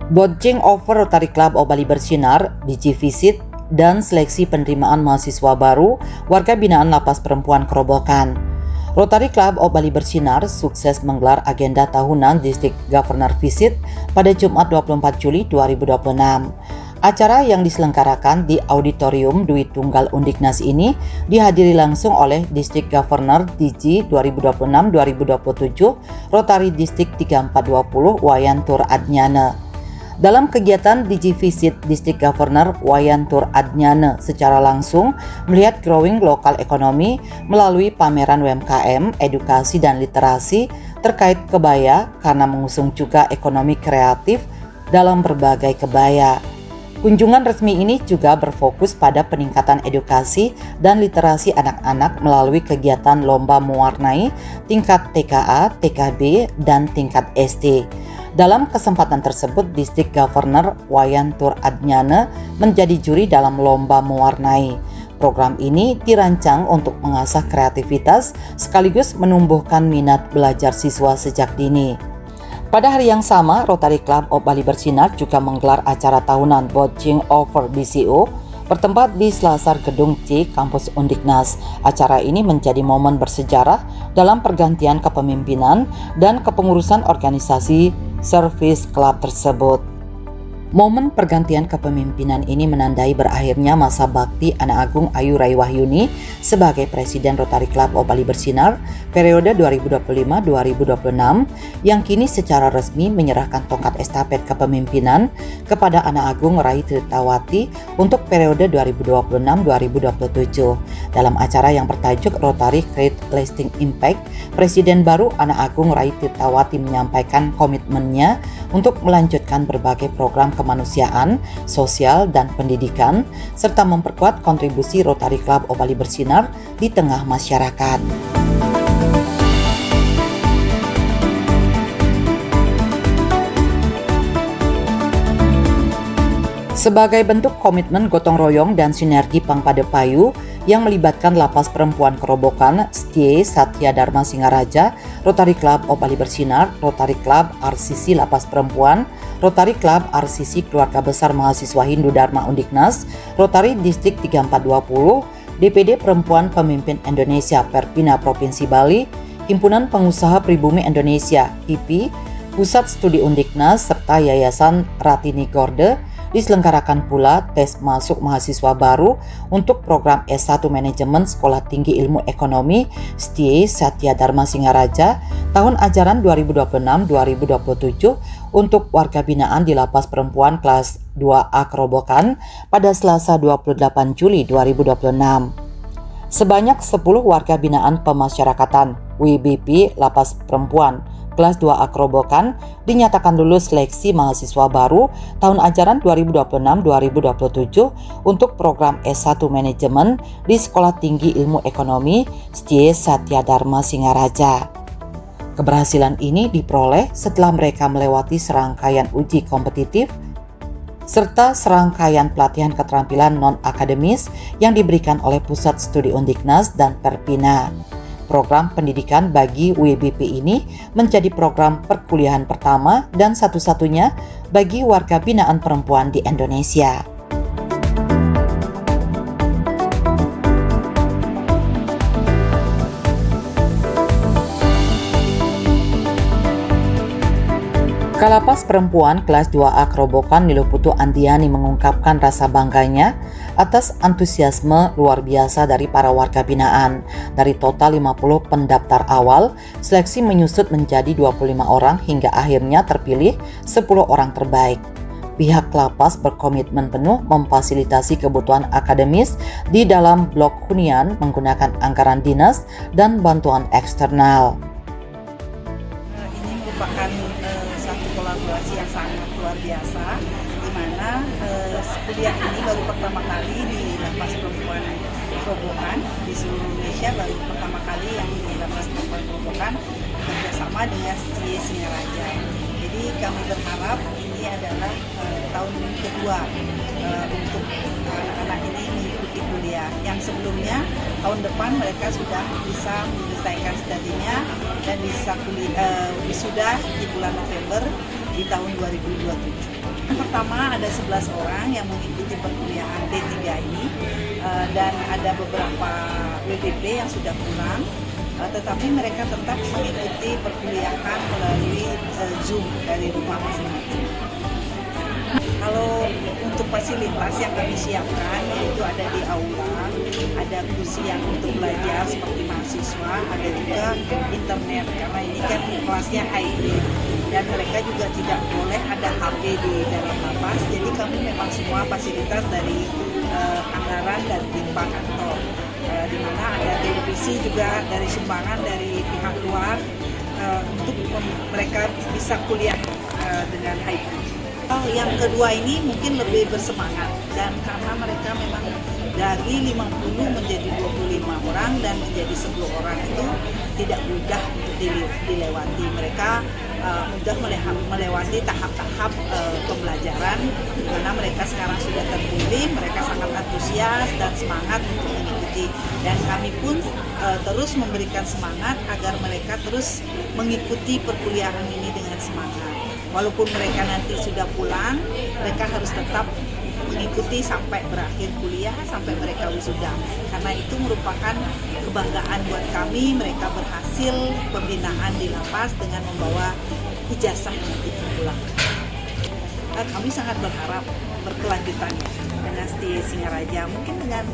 Bojjeng Over Rotary Club Bali Bersinar, DJ Visit, dan seleksi penerimaan mahasiswa baru warga binaan Lapas Perempuan Kerobokan. Rotary Club Bali Bersinar sukses menggelar agenda tahunan District Governor Visit pada Jumat 24 Juli 2026. Acara yang diselenggarakan di Auditorium Dwi Tunggal Undiknas ini dihadiri langsung oleh District Governor DG 2026-2027 Rotary District 3420 Wayan Tur Adnyana. Dalam kegiatan DG Visit, District Governor Wayan Tur Adnyana secara langsung melihat growing lokal ekonomi melalui pameran UMKM, edukasi dan literasi terkait kebaya karena mengusung juga ekonomi kreatif dalam berbagai kebaya. Kunjungan resmi ini juga berfokus pada peningkatan edukasi dan literasi anak-anak melalui kegiatan lomba mewarnai tingkat TKA, TKB, dan tingkat SD. Dalam kesempatan tersebut, District Governor Wayan Tur Adnyana menjadi juri dalam lomba mewarnai. Program ini dirancang untuk mengasah kreativitas sekaligus menumbuhkan minat belajar siswa sejak dini. Pada hari yang sama, Rotary Club Bali Bersinar juga menggelar acara tahunan Bojjeng Over BCO bertempat di Selasar Gedung C Kampus Undiknas. Acara ini menjadi momen bersejarah dalam pergantian kepemimpinan dan kepengurusan organisasi Service Club tersebut. Momen pergantian kepemimpinan ini menandai berakhirnya masa bakti Anak Agung Ayu Rai Wahyuni sebagai Presiden Rotary Club Bali Bersinar periode 2025-2026 yang kini secara resmi menyerahkan tongkat estafet kepemimpinan kepada Anak Agung Rai Tirtawati untuk periode 2026-2027. Dalam acara yang bertajuk Rotary Create Lasting Impact, Presiden baru Anak Agung Rai Tirtawati menyampaikan komitmennya untuk melanjutkan berbagai program kemanusiaan, sosial, dan pendidikan, serta memperkuat kontribusi Rotary Club Bali Bersinar di tengah masyarakat. Sebagai bentuk komitmen gotong royong dan sinergi Pangpadepayu yang melibatkan Lapas Perempuan Kerobokan, STIE Satya Dharma Singaraja, Rotary Club Bali Bersinar, Rotary Club RCC Lapas Perempuan, Rotary Club RCC Keluarga Besar Mahasiswa Hindu Dharma Undiknas, Rotary Distrik 3420, DPD Perempuan Pemimpin Indonesia Perpina Provinsi Bali, Himpunan Pengusaha Pribumi Indonesia HIPI, Pusat Studi Undiknas, serta Yayasan Ratini Gorde. Diselenggarakan pula tes masuk mahasiswa baru untuk program S1 Manajemen Sekolah Tinggi Ilmu Ekonomi STIE Satya Dharma Singaraja tahun ajaran 2026-2027 untuk warga binaan di Lapas Perempuan kelas 2A Kerobokan pada Selasa 28 Juli 2026. Sebanyak 10 warga binaan pemasyarakatan WBP Lapas Perempuan kelas 2A Kerobokan dinyatakan lulus seleksi mahasiswa baru tahun ajaran 2026-2027 untuk program S1 Manajemen di Sekolah Tinggi Ilmu Ekonomi STIE Satya Dharma Singaraja. Keberhasilan ini diperoleh setelah mereka melewati serangkaian uji kompetitif serta serangkaian pelatihan keterampilan non-akademis yang diberikan oleh Pusat Studi Undiknas dan Perpina. Program pendidikan bagi WBP ini menjadi program perkuliahan pertama dan satu-satunya bagi warga binaan perempuan di Indonesia. Kalapas Perempuan kelas 2A Kerobokan Niluputu Andiani mengungkapkan rasa bangganya atas antusiasme luar biasa dari para warga binaan. Dari total 50 pendaftar awal, seleksi menyusut menjadi 25 orang hingga akhirnya terpilih 10 orang terbaik. Pihak lapas berkomitmen penuh memfasilitasi kebutuhan akademis di dalam blok hunian menggunakan anggaran dinas dan bantuan eksternal. Ini merupakan satu kolaborasi yang sangat luar biasa, di mana kuliah ini baru pertama kali di Lapas Perempuan Kerobokan di seluruh Indonesia, baru pertama kali yang di Lapas Perempuan Kerobokan bekerjasama dengan STIE Singaraja. Jadi kami berharap ini adalah tahun kedua untuk anak-anak ini mengikuti kuliah. Yang sebelumnya tahun depan mereka sudah bisa menyelesaikan studinya dan bisa wisuda di bulan November di tahun 2027. Yang pertama ada 11 orang yang mengikuti perkuliahan D3 ini, dan ada beberapa WBP yang sudah pulang, tetapi mereka tetap mengikuti perkuliahan melalui Zoom dari rumah masing-masing. Kalau untuk fasilitas yang kami siapkan, yaitu ada di aula, ada kursi yang untuk belajar seperti mahasiswa, ada juga internet, karena ini kan kelasnya hybrid dan mereka juga tidak boleh ada HP di dalam lapas. Jadi kami memang semua fasilitas dari anggaran dan pipa kantor, di mana ada televisi juga dari sumbangan dari pihak luar, untuk mereka bisa kuliah dengan hybrid. Yang kedua ini mungkin lebih bersemangat, dan karena mereka memang dari 50 menjadi 25 orang dan menjadi 10 orang itu tidak mudah untuk dilewati. Mereka mudah melewati tahap-tahap pembelajaran, di mana mereka sekarang sudah terpilih, mereka sangat antusias dan semangat untuk mengikuti, dan kami pun terus memberikan semangat agar mereka terus mengikuti perkuliahan ini dengan semangat. Walaupun mereka nanti sudah pulang, mereka harus tetap mengikuti sampai berakhir kuliah, sampai mereka wisuda. Karena itu merupakan kebanggaan buat kami, mereka berhasil pembinaan di lapas dengan membawa ijazah nanti pulang. Kami sangat berharap berkelanjutannya dengan STIE Singaraja, mungkin dengan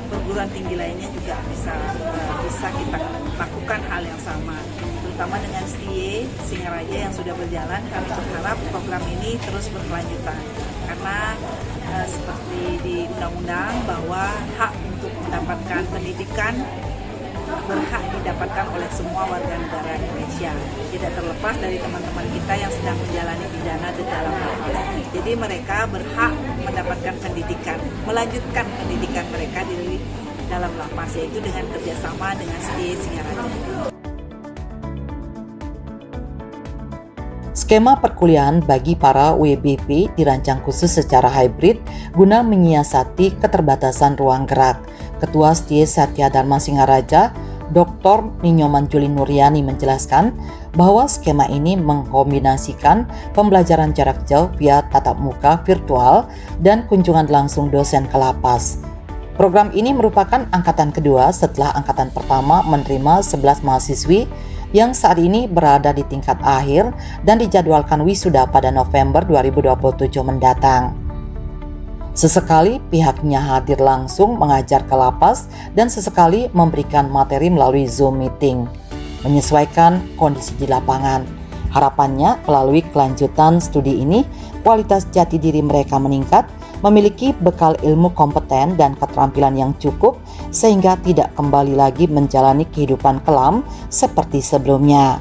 perguruan tinggi lainnya juga bisa kita lakukan hal yang sama. Terutama dengan STIE Singaraja yang sudah berjalan, kami berharap program ini terus berkelanjutan. Karena seperti di undang-undang bahwa hak untuk mendapatkan pendidikan berhak didapatkan oleh semua warga negara Indonesia, tidak terlepas dari teman-teman kita yang sedang menjalani pidana di dalam lapas. Jadi mereka berhak mendapatkan pendidikan, melanjutkan pendidikan mereka di dalam lapas, yaitu dengan kerjasama dengan STIE Singaraja. Skema perkuliahan bagi para WBP dirancang khusus secara hybrid guna menyiasati keterbatasan ruang gerak. Ketua STIE Satya Dharma Singaraja, Dr. Ninyoman Juli Nuryani menjelaskan bahwa skema ini mengkombinasikan pembelajaran jarak jauh via tatap muka virtual dan kunjungan langsung dosen ke lapas. Program ini merupakan angkatan kedua setelah angkatan pertama menerima 11 mahasiswi yang saat ini berada di tingkat akhir dan dijadwalkan wisuda pada November 2027 mendatang. Sesekali pihaknya hadir langsung mengajar ke lapas dan sesekali memberikan materi melalui Zoom meeting, menyesuaikan kondisi di lapangan. Harapannya melalui kelanjutan studi ini, kualitas jati diri mereka meningkat, memiliki bekal ilmu kompeten dan keterampilan yang cukup sehingga tidak kembali lagi menjalani kehidupan kelam seperti sebelumnya.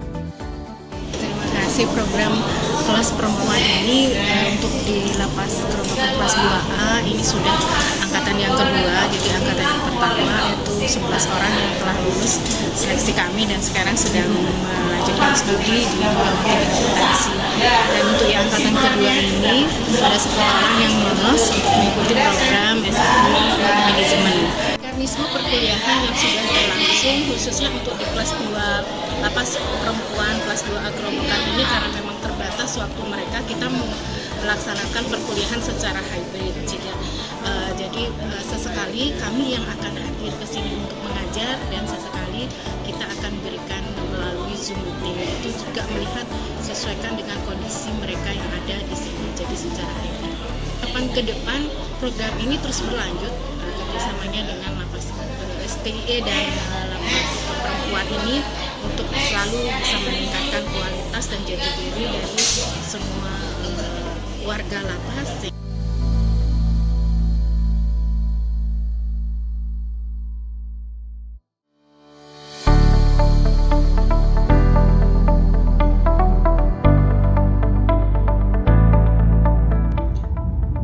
Terima kasih program kelas perempuan ini untuk di lapas Kerobokan kelas 2A ini sudah angkatan yang kedua, jadi angkatan yang pertama itu 11 orang yang telah lulus seleksi kami dan sekarang sedang melanjutkan studi di akuntansi. Dan untuk yang angkatan kedua ini ada 10 orang yang lolos mengikuti program S1 manajemen. Mekanisme perkuliahan yang sudah berlangsung khususnya untuk di kelas 2 lapas perempuan kelas 2A Kerobokan ini, karena memang terbatas waktu mereka, kita melaksanakan perkuliahan secara hybrid. Jadi sesekali kami yang akan hadir ke sini untuk mengajar dan sesekali kita akan berikan melalui Zoom meeting. Itu juga melihat sesuaikan dengan kondisi mereka yang ada di sini, jadi secara hybrid. Kapan ke depan program ini terus berlanjut kerjasamanya dengan lapas STIE dan lapas perempuan ini untuk selalu bisa meningkatkan kualitas dan jati diri dari semua warga lapas.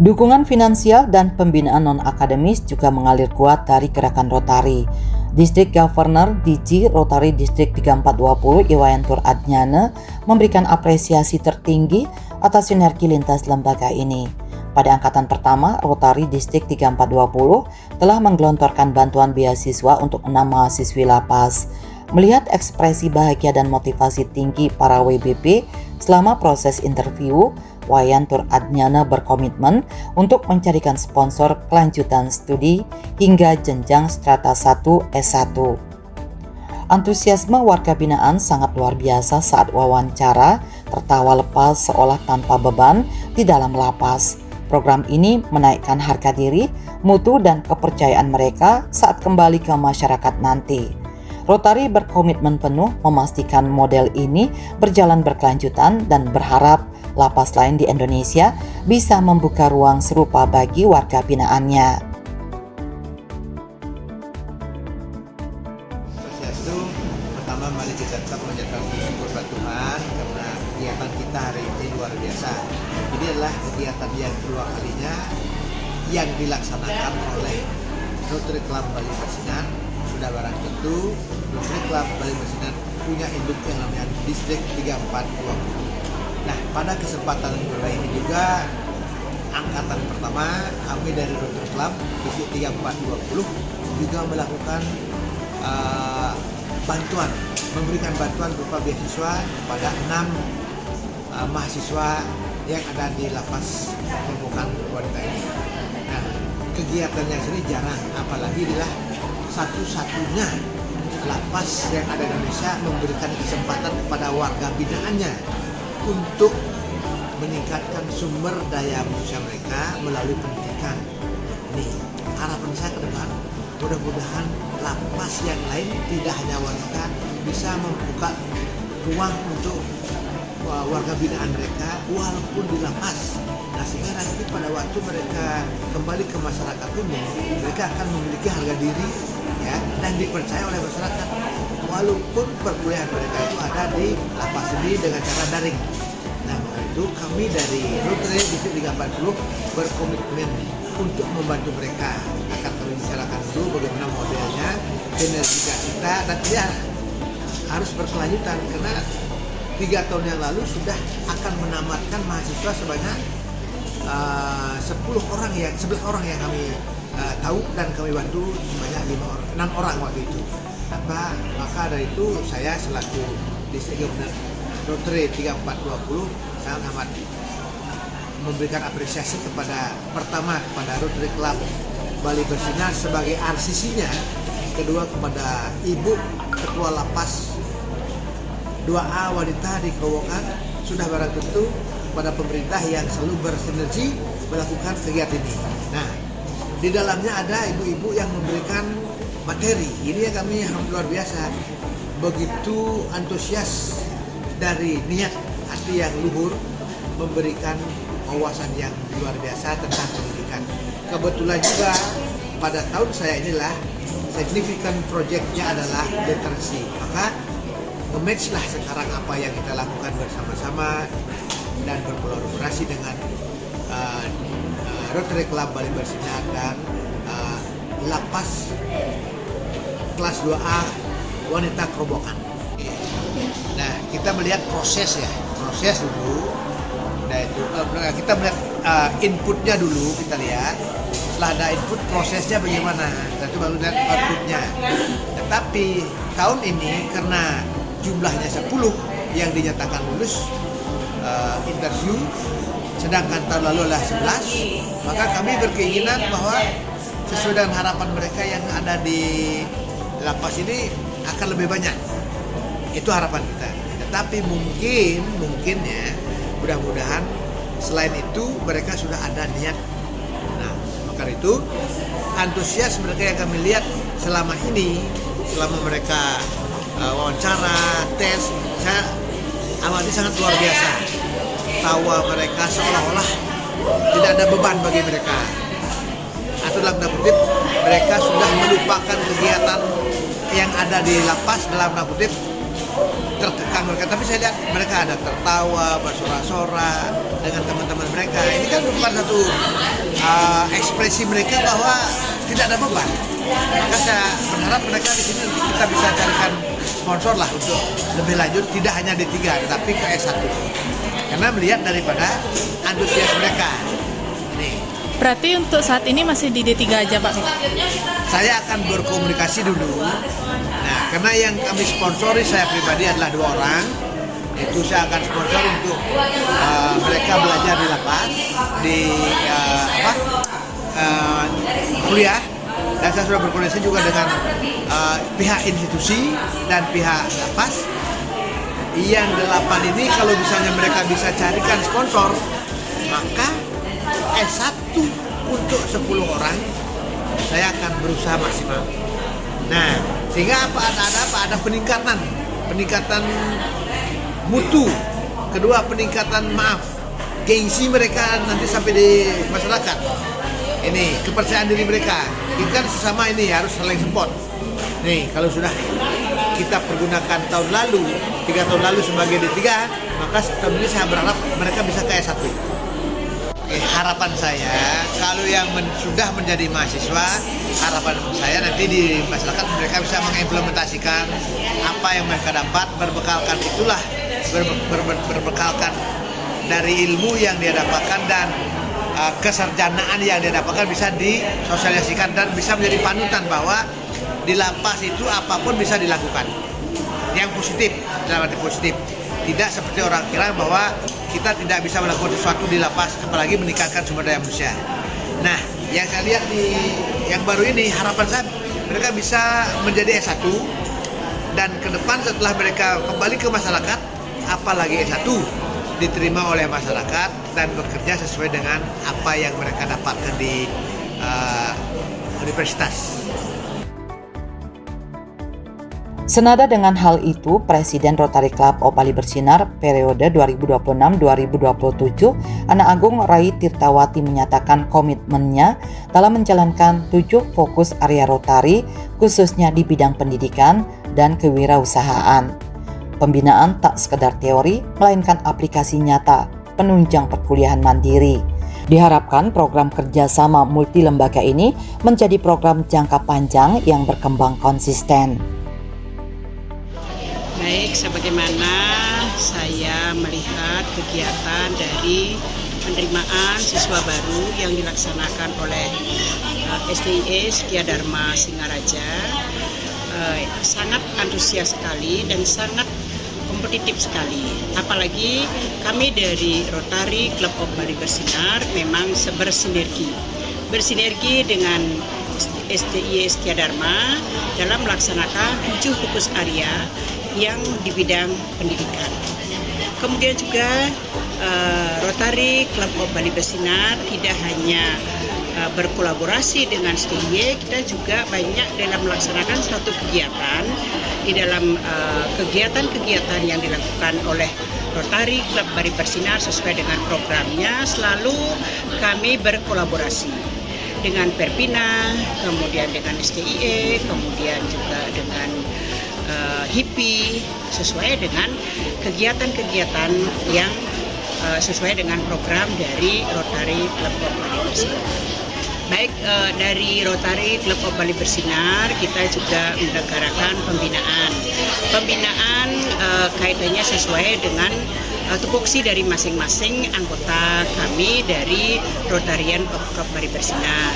Dukungan finansial dan pembinaan non-akademis juga mengalir kuat dari gerakan Rotary. District Governor DG Rotary Distrik 3420 Iwayantur Adnyana memberikan apresiasi tertinggi atas sinergi lintas lembaga ini. Pada angkatan pertama, Rotary Distrik 3420 telah menggelontorkan bantuan beasiswa untuk 6 mahasiswi lapas. Melihat ekspresi bahagia dan motivasi tinggi para WBP selama proses interview, Wayan Tur Adnyana berkomitmen untuk mencarikan sponsor kelanjutan studi hingga jenjang strata 1 S1. Antusiasme warga binaan sangat luar biasa saat wawancara, tertawa lepas seolah tanpa beban di dalam lapas. Program ini menaikkan harga diri, mutu dan kepercayaan mereka saat kembali ke masyarakat nanti. Rotary berkomitmen penuh memastikan model ini berjalan berkelanjutan dan berharap lapas lain di Indonesia bisa membuka ruang serupa bagi warga binaannya. Itu pertama mari kita tetap menjadikan syukur pada Tuhan karena kegiatan kita hari ini luar biasa. Ini adalah kegiatan yang kedua kalinya yang dilaksanakan oleh Rotary Club Bali Bersinar. Sudah barang tentu Rotary Club Bali Bersinar punya induk yang namanya Distrik 3420. Nah, pada kesempatan yang ini juga angkatan pertama kami dari Rotary Club Distrik 3420 juga melakukan memberikan bantuan berupa beasiswa kepada 6 mahasiswa yang ada di lapas perempuan wanita ini. Nah, kegiatannya sendiri jarang, apalagi adalah satu-satunya lapas yang ada di Indonesia memberikan kesempatan kepada warga binaannya untuk meningkatkan sumber daya manusia mereka melalui pendidikan. Nih, harapan saya ke depan, mudah-mudahan lapas yang lain tidak hanya wanita bisa membuka ruang untuk warga binaan mereka walaupun di lapas. Nah, sehingga nanti pada waktu mereka kembali ke masyarakat umum, mereka akan memiliki harga diri ya, dan dipercaya oleh masyarakat walaupun perkuliahan mereka itu ada di lapas sendiri dengan cara daring. Nah, maka itu kami dari Rotary Distrik 340 berkomitmen untuk membantu mereka. Akan kami bicarakan dulu bagaimana modelnya, sinergi kita, dan dia harus berkelanjutan karena 3 tahun yang lalu sudah akan menamatkan mahasiswa sebanyak 11 orang yang kami tahu dan kami bantu sebanyak 6 orang waktu itu. Maka dari itu saya selaku Distrik Gubernur Rotary 3420 sangat amat memberikan apresiasi kepada Rotary Club Bali Bersinar sebagai RCC-nya, kedua kepada Ibu Ketua Lapas 2A wanita di Kerowokan, sudah barang tentu pada pemerintah yang selalu bersinergi melakukan kegiatan ini. Nah, di dalamnya ada ibu-ibu yang memberikan materi. Ini yang kami luar biasa, begitu antusias dari niat hati yang luhur memberikan wawasan yang luar biasa tentang pendidikan. Kebetulan juga pada tahun saya inilah significant projectnya adalah literasi. Maka nge-match lah sekarang apa yang kita lakukan bersama-sama dan berkolaborasi dengan Rotary Club Bali Bersinar dan Lapas kelas 2A wanita Kerobokan. Nah, kita melihat proses dulu. Nah, itu kita melihat inputnya dulu, kita lihat. Setelah ada input, prosesnya bagaimana, itu baru lihat outputnya. Tetapi tahun ini karena jumlahnya 10 yang dinyatakan lulus interview, sedangkan tahun lalu adalah 11, maka kami berkeinginan bahwa sesuai dengan harapan mereka yang ada di lapas ini akan lebih banyak. Itu harapan kita. Tetapi mungkin ya, mudah-mudahan selain itu mereka sudah ada niat. Nah, maka itu antusias mereka yang kami lihat selama mereka wawancara, tes, saya awalnya sangat luar biasa. Tawa mereka seolah-olah tidak ada beban bagi mereka. Atau dalam tanda kutip, mereka sudah melupakan kegiatan yang ada di lapas, dalam tanda kutip terkekang mereka. Tapi saya lihat mereka ada tertawa, bersorak-sorak dengan teman-teman mereka. Ini kan bukan satu ekspresi mereka bahwa tidak ada beban. Maka saya berharap mereka di sini kita bisa carikan sponsor lah untuk lebih lanjut, tidak hanya D3 tetapi ke S1. Karena melihat daripada antusias mereka. Nih. Berarti untuk saat ini masih di D3 aja, Pak? Saya akan berkomunikasi dulu. Nah, karena yang kami sponsori saya pribadi adalah 2 orang. Itu saya akan sponsor untuk mereka belajar di lapas, di kuliah. Dan saya sudah berkoordinasi juga dengan pihak institusi dan pihak lapas. Yang 8 ini kalau misalnya mereka bisa carikan sponsor, maka S1 untuk 10 orang saya akan berusaha maksimal. Nah, sehingga ada peningkatan mutu, kedua peningkatan gengsi mereka nanti sampai di masyarakat. Ini kepercayaan diri mereka. Kita sesama ini harus saling support. Nih, kalau sudah kita pergunakan tahun lalu, 3 tahun lalu sebagai D3, maka tahun ini saya berharap mereka bisa ke S1. Harapan saya, kalau yang sudah menjadi mahasiswa, harapan saya nanti di masyarakat mereka bisa mengimplementasikan apa yang mereka dapat, berbekalkan dari ilmu yang dia dapatkan dan kesarjanaan yang dia dapatkan bisa disosialisasikan dan bisa menjadi panutan bahwa di lapas itu apapun bisa dilakukan. Yang positif, dalam arti positif. Tidak seperti orang kira bahwa kita tidak bisa melakukan sesuatu di lapas, apalagi meningkatkan sumber daya manusia. Nah, yang saya lihat yang baru ini, harapan saya mereka bisa menjadi S1 dan ke depan setelah mereka kembali ke masyarakat, apalagi S1 diterima oleh masyarakat dan bekerja sesuai dengan apa yang mereka dapatkan di universitas. Senada dengan hal itu, Presiden Rotary Club of Bali Bersinar periode 2026-2027, Anak Agung Rai Tirtawati menyatakan komitmennya dalam menjalankan 7 fokus area Rotary, khususnya di bidang pendidikan dan kewirausahaan. Pembinaan tak sekedar teori, melainkan aplikasi nyata, penunjang perkuliahan mandiri. Diharapkan program kerjasama multi lembaga ini menjadi program jangka panjang yang berkembang konsisten. Baik, sebagaimana saya melihat kegiatan dari penerimaan siswa baru yang dilaksanakan oleh SDIE Setia Dharma Singaraja, sangat antusias sekali dan sangat kompetitif sekali. Apalagi kami dari Rotary Club of Bali Bersinar memang bersinergi dengan SDIE Setia Dharma dalam melaksanakan 7 fokus area yang di bidang pendidikan. Kemudian juga Rotary Club of Bali Bersinar tidak hanya berkolaborasi dengan SDIE, kita juga banyak dalam melaksanakan suatu kegiatan di dalam kegiatan-kegiatan yang dilakukan oleh Rotary Club Bali Bersinar sesuai dengan programnya. Selalu kami berkolaborasi dengan Perpina, kemudian dengan SDIE, kemudian juga dengan HIPI, sesuai dengan kegiatan-kegiatan yang sesuai dengan program dari Rotary Club of Bali Bersinar. Baik, dari Rotary Club of Bali Bersinar kita juga menyelenggarakan pembinaan kaitannya sesuai dengan tupoksi dari masing-masing anggota kami dari Rotarian Club Bali Bersinar.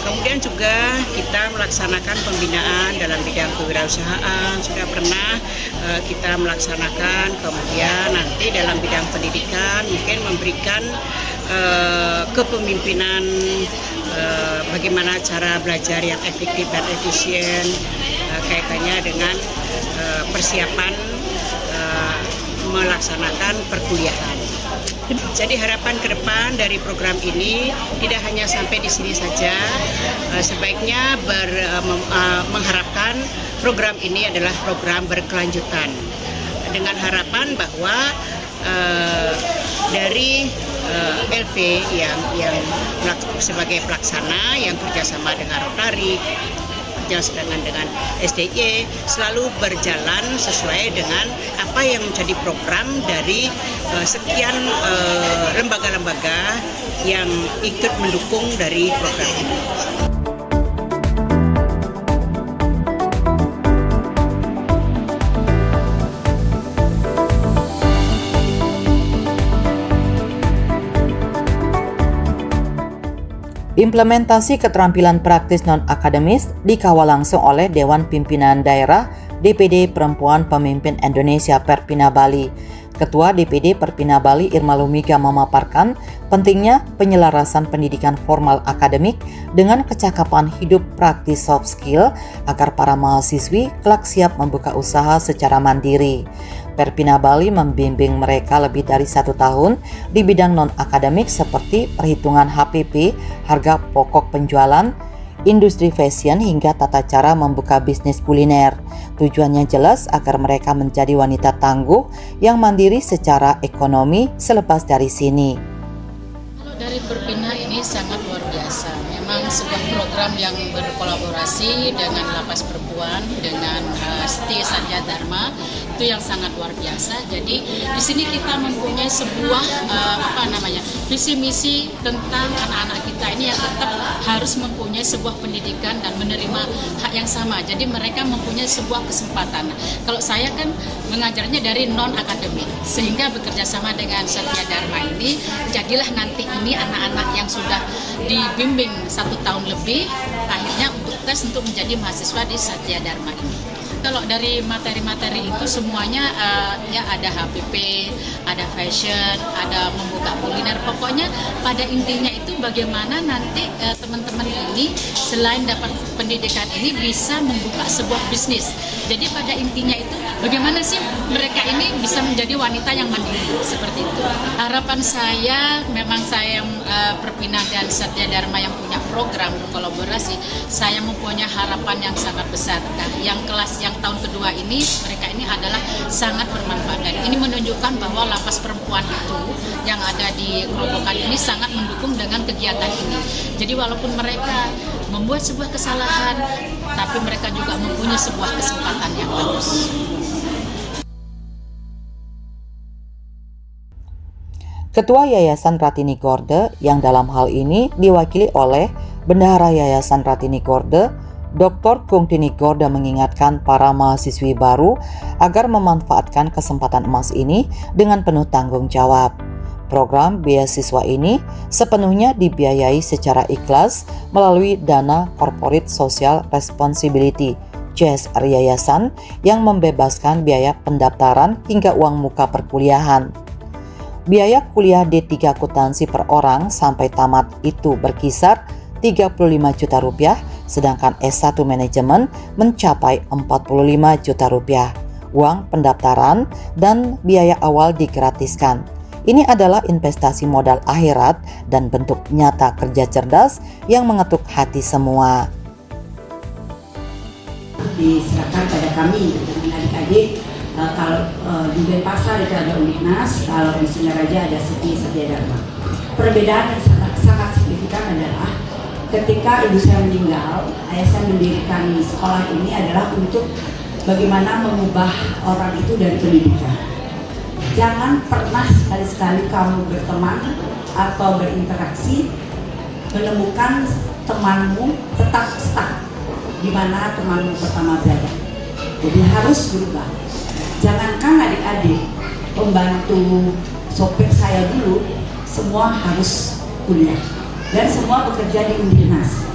Kemudian juga kita melaksanakan pembinaan dalam bidang kewirausahaan, sudah pernah kita melaksanakan. Kemudian nanti dalam bidang pendidikan mungkin memberikan kepemimpinan, bagaimana cara belajar yang efektif dan efisien, kaitannya dengan persiapan melaksanakan perkuliahan. Jadi harapan ke depan dari program ini tidak hanya sampai di sini saja, sebaiknya mengharapkan program ini adalah program berkelanjutan dengan harapan bahwa dari LV yang sebagai pelaksana yang kerjasama dengan Rotary, kerjasama dengan SDIE selalu berjalan sesuai dengan apa yang menjadi program dari sekian lembaga-lembaga yang ikut mendukung dari program ini. Implementasi keterampilan praktis non-akademis dikawal langsung oleh Dewan Pimpinan Daerah DPD Perempuan Pemimpin Indonesia Perpina Bali. Ketua DPD Perpina Bali Irma Lumiga memaparkan pentingnya penyelarasan pendidikan formal akademik dengan kecakapan hidup praktis soft skill agar para mahasiswi kelak siap membuka usaha secara mandiri. Perpina Bali membimbing mereka lebih dari 1 tahun di bidang non-akademik seperti perhitungan HPP, harga pokok penjualan, industri fashion hingga tata cara membuka bisnis kuliner. Tujuannya jelas agar mereka menjadi wanita tangguh yang mandiri secara ekonomi selepas dari sini. Kalau dari Perpina ini sangat luar biasa. Memang sebuah program yang berkolaborasi dengan Lapas Perempuan, dengan STI Satya Dharma, itu yang sangat luar biasa. Jadi di sini kita mempunyai sebuah visi misi tentang anak-anak kita ini yang tetap harus mempunyai sebuah pendidikan dan menerima hak yang sama. Jadi mereka mempunyai sebuah kesempatan. Kalau saya kan mengajarnya dari non akademik, sehingga bekerja sama dengan Satya Dharma ini, jadilah nanti ini anak-anak yang sudah dibimbing 1 tahun lebih, akhirnya untuk tes untuk menjadi mahasiswa di Satya Dharma ini. Kalau dari materi-materi itu semuanya ya ada HPP, ada fashion, ada membuka kuliner. Pokoknya pada intinya itu bagaimana nanti teman-teman ini selain dapat pendidikan ini bisa membuka sebuah bisnis. Jadi pada intinya itu bagaimana sih mereka ini bisa menjadi wanita yang mandiri seperti itu. Harapan saya memang saya Perpina dan Satya Dharma yang punya program berkolaborasi, saya mempunyai harapan yang sangat besar. Nah, yang kelas yang tahun kedua ini mereka ini adalah sangat bermanfaat dan ini menunjukkan bahwa Lapas Perempuan itu yang ada di Kerobokan ini sangat mendukung dengan kegiatan ini. Jadi walaupun mereka membuat sebuah kesalahan, tapi mereka juga mempunyai sebuah kesempatan yang bagus. Ketua Yayasan Ratini Gorde yang dalam hal ini diwakili oleh Bendahara Yayasan Ratini Gorde, Dr. Kungtini Gorde mengingatkan para mahasiswi baru agar memanfaatkan kesempatan emas ini dengan penuh tanggung jawab. Program beasiswa ini sepenuhnya dibiayai secara ikhlas melalui dana Corporate Social Responsibility (CSR) Yayasan yang membebaskan biaya pendaftaran hingga uang muka perkuliahan. Biaya kuliah D3 akuntansi per orang sampai tamat itu berkisar 35 juta rupiah, sedangkan S1 manajemen mencapai 45 juta rupiah. Uang pendaftaran dan biaya awal digratiskan. Ini adalah investasi modal akhirat dan bentuk nyata kerja cerdas yang mengetuk hati semua. Diserahkan pada kami dengan adik-adik. Kalau di Denpasar itu ada Uniknas, kalau di Singaraja ada STI Satya Dharma. Perbedaan yang sangat signifikan adalah ketika ibu saya meninggal, ayah saya mendirikan sekolah ini adalah untuk bagaimana mengubah orang itu dari pendidikan. Jangan pernah sekali-sekali kamu berteman atau berinteraksi menemukan temanmu tetap stuck di mana temanmu pertama berada. Jadi harus berubah. Jangankan adik-adik, pembantu sopir saya dulu, semua harus kuliah dan semua bekerja di Uniknas.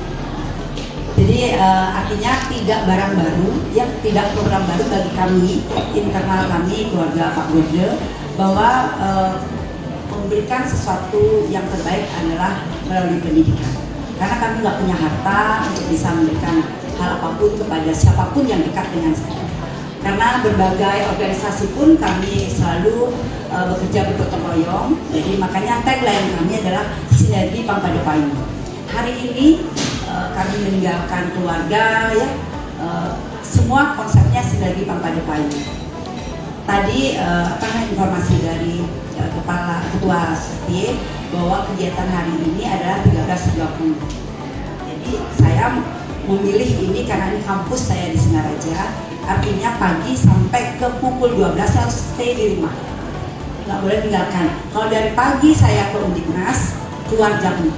Jadi artinya tidak barang baru, ya tidak program baru bagi kami, internal kami, keluarga Pak Gorde, bahwa memberikan sesuatu yang terbaik adalah melalui pendidikan. Karena kami nggak punya harta untuk bisa memberikan hal apapun kepada siapapun yang dekat dengan saya. Karena berbagai organisasi pun kami selalu bekerja bergotong royong, jadi makanya tagline kami adalah Sinergi Pangpadepayung. Hari ini kami meninggalkan keluarga, ya, semua konsepnya Sinergi Pangpadepayung. Tadi informasi dari Ketua STI bahwa kegiatan hari ini adalah 13.20. Jadi saya memilih ini karena ini kampus saya di Singaraja. Artinya pagi sampai ke pukul 12 harus stay di rumah, nggak boleh tinggalkan. Kalau dari pagi saya ke Uniknas, keluar jam 4,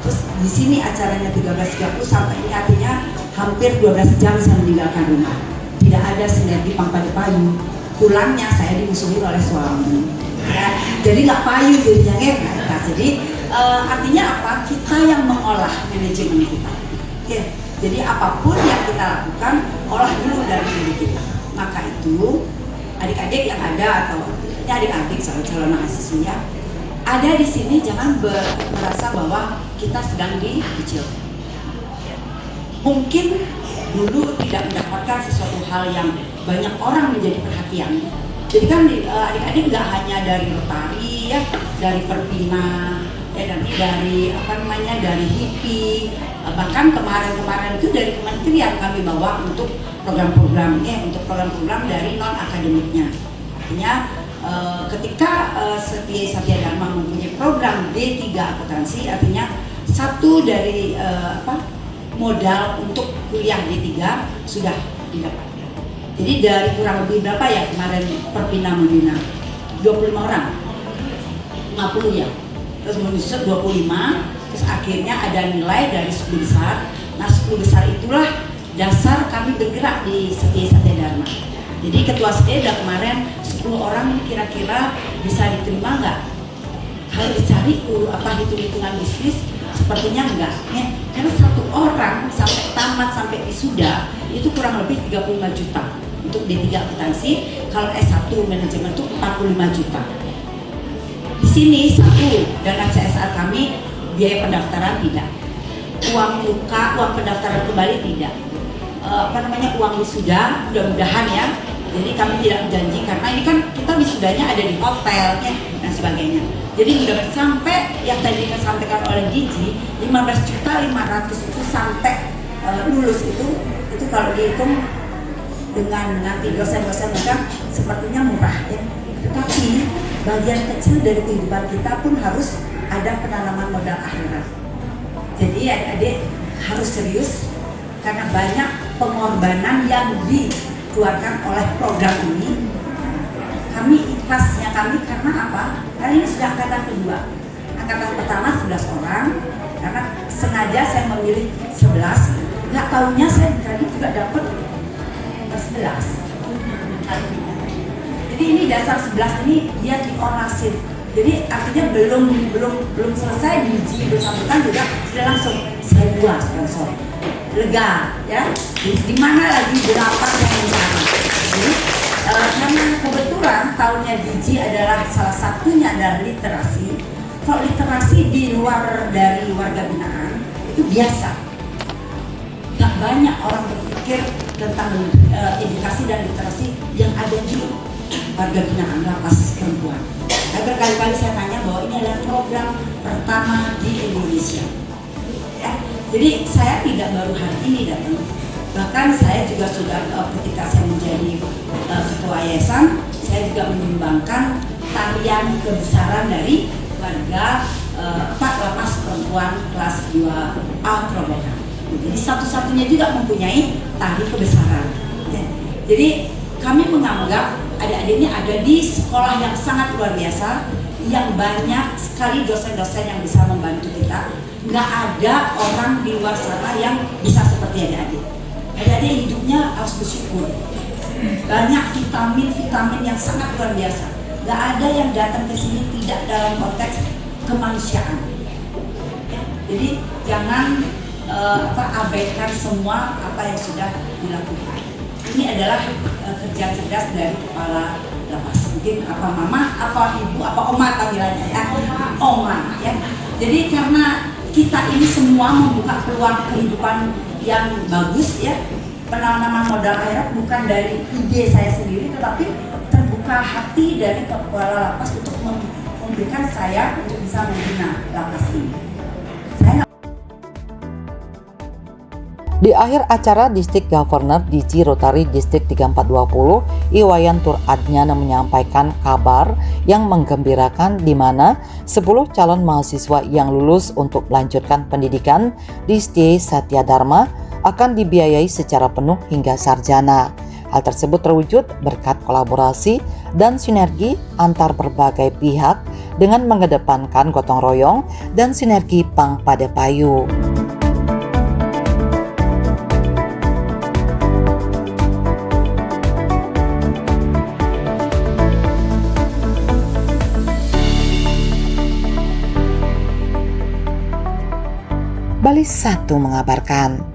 terus di sini acaranya 13.30 sampai ini artinya hampir 12 jam saya meninggalkan rumah. Tidak ada Sinergi Pangpadepayung. Pulangnya saya dimusuhi oleh suami. Ya, jadi nggak payu jadinya kan. Jadi artinya apa? Kita yang mengolah manajemen kita. Oke. Jadi apapun yang kita lakukan, olah dulu dari diri kita. Maka itu adik-adik yang ada atau ini adik-adik calon mahasiswa ada di sini, jangan merasa bahwa kita sedang dikecilkan. Mungkin dulu tidak mendapatkan sesuatu hal yang banyak orang menjadi perhatian. Jadi kan adik-adik nggak hanya dari Rotary ya, dari Perpina, ya, dan dari dari HIPI, bahkan kemarin itu dari kementerian kami bawa untuk program-program dari non akademiknya. Artinya ketika Satya Dharma mempunyai program D3 akuntansi, artinya satu dari modal untuk kuliah D3 sudah didapatkan. Jadi dari kurang lebih berapa ya kemarin Perpina membina 25 orang, 50 ya, terus menyusun 25, terus akhirnya ada nilai dari 10 besar. Nah 10 besar itulah dasar kami bergerak di Satya Dharma. Jadi ketua SEDA kemarin 10 orang ini kira-kira bisa diterima nggak? Harus dicari hitung-hitungan bisnis, sepertinya enggak ya. Karena satu orang sampai tamat sampai wisuda itu kurang lebih 35 juta untuk D3 akuntansi. Kalau S1 manajemen itu 45 juta. Di sini satu dana CSR kami, biaya pendaftaran tidak, uang pendaftaran kembali tidak, uang wisuda mudah-mudahan ya. Jadi kami tidak menjanji karena ini kan kita wisudanya ada di hotel ya, dan sebagainya. Jadi mudah sampai yang tadi disampaikan oleh Gigi 15.500.000 itu sampai lulus itu kalau dihitung dengan nanti dosen-dosen mereka sepertinya murah ya. Tetapi bagian kecil dari kehidupan kita pun harus ada penanaman modal akhirat. Jadi adik-adik harus serius karena banyak pengorbanan yang dikeluarkan oleh program ini. Kami ikhlasnya karena apa? Karena ini sudah angkatan kedua. Angkatan pertama 11 orang, karena sengaja saya memilih 11. Nggak tahunya saya tadi juga dapat 11. Jadi ini dasar 11 ini dia diorasin. Jadi artinya belum selesai diuji bersangkutan juga sudah langsung saya buat sponsor. Lega ya. Di mana lagi berapa yang mencari. Jadi karena kebetulan tahunnya Gigi adalah salah satunya adalah literasi. Kalau literasi di luar dari warga binaan itu biasa. Gak banyak orang berpikir tentang edukasi dan literasi yang ada di warga binaan lapas perempuan. Berkali-kali saya tanya bahwa ini adalah program pertama di Indonesia. Ya, jadi saya tidak baru hari ini datang. Bahkan saya juga sudah ketika saya menjadi ketua yayasan, saya juga menyumbangkan tarian kebesaran dari warga lapas perempuan kelas 2A Kerobokan. Jadi satu-satunya juga mempunyai tari kebesaran. Ya. Jadi kami menganggap adik-adik ini ada di sekolah yang sangat luar biasa, yang banyak sekali dosen-dosen yang bisa membantu kita. Nggak ada orang di luar sana yang bisa seperti adik-adik. Adik-adik hidupnya harus bersyukur. Banyak vitamin yang sangat luar biasa. Nggak ada yang datang ke sini tidak dalam konteks kemanusiaan. Ya, jadi jangan abaikan semua apa yang sudah dilakukan. Ini adalah kerja cerdas dari kepala lapas. Mungkin apa mama, apa ibu, apa oma tampilannya ya. Oma ya. Jadi karena kita ini semua membuka peluang kehidupan yang bagus ya. Penanaman modal akhirat bukan dari ide saya sendiri, tetapi terbuka hati dari kepala lapas untuk memberikan saya untuk bisa membina lapas ini. Di akhir acara District Governor DG Rotary District 3420, Iwayan Tur Adnyana menyampaikan kabar yang menggembirakan di mana 10 calon mahasiswa yang lulus untuk melanjutkan pendidikan di STI Satya Dharma akan dibiayai secara penuh hingga sarjana. Hal tersebut terwujud berkat kolaborasi dan sinergi antar berbagai pihak dengan mengedepankan gotong royong dan sinergi Pang Pada Payu. Bali 1 mengabarkan.